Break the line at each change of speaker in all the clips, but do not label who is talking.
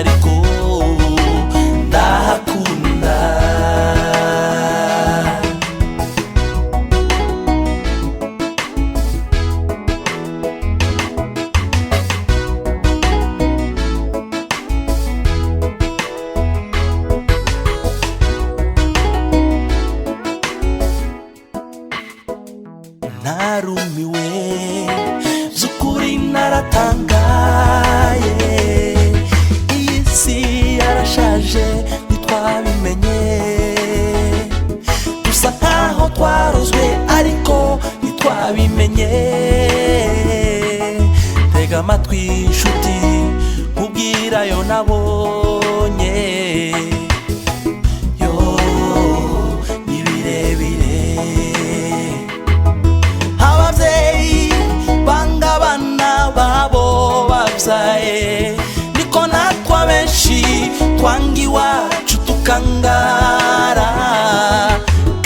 n'umwihariko ndahakunda. Narumiwe z'ukuri naratangaye, iyi si yarashaje ntitwabimenye, dusa nkaho twarozwe ariko ntitwabimenye. Tega amatwi nshuti nkubwira yo nabonye, yo ni birebire. Abavyeyi banga abana babo bavyaye, niko natwe abenshi twanga iwacu tukangara,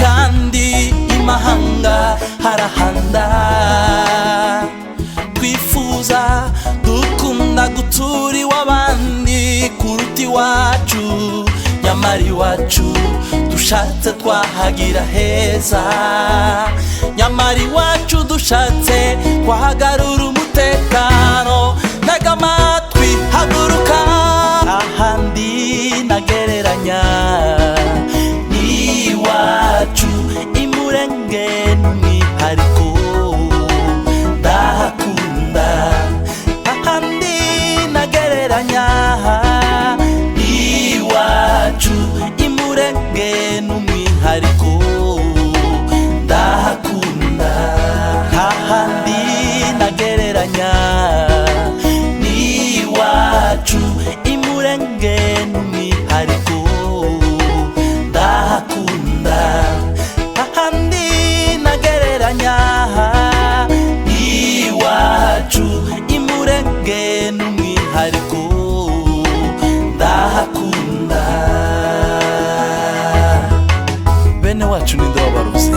kandi imahanga harahanda. Twifuza dukunda gutura iw'abandi kuruta iwacu, nyamara iwacu dushatse twahagira heza, nyamara iwacu dushatse twahagarura umutekano. Ntega amatwi haguruka, ahandi nagereranya n'iwacu imurenge n'umwihariko ndahakunda. Ahandi nagereranya n'iwacu imurenge n'umwihariko ndahakunda. Ahandi nagereranya n'iwacu imurenge n'umwihariko ndahakunda. Ahandi nagereranya n'iwacu imurenge n'umwihariko ndahakunda. Bene wacu ninde wabaruze?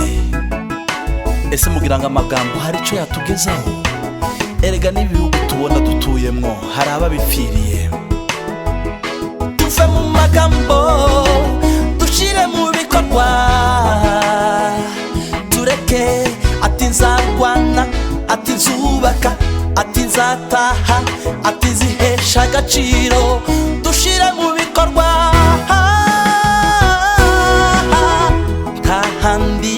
Ese mugira ngo amagambo hari icyo yatugezaho? Erega n'ibihugu tubona dutuyemwo hari ababipfiriye. Tuve mu magambo dushire mu bikorwa, tureke ati nzarwana, ati nzubaka, ati nzataha, ati nzihesha agaciro, dushire mu bikorwa. Ntahandi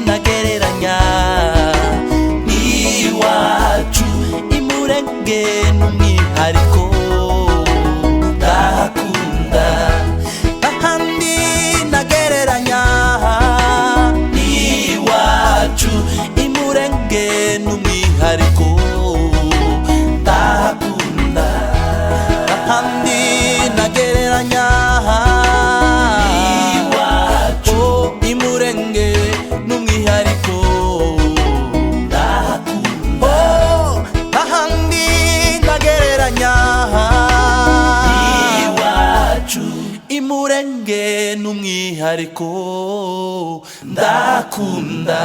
nagereranya n'iwacu imurenge n'umwihariko ndahakunda. Ntahandi nagereranya n'iwacu imurenge n'umwihariko ndahakunda. Ntahandi nagereranya n'iwacu imurenge n'umwihariko ndahakunda. Ntahandi nagereranya n'iwacu imurenge n'umwihariko ndahakunda.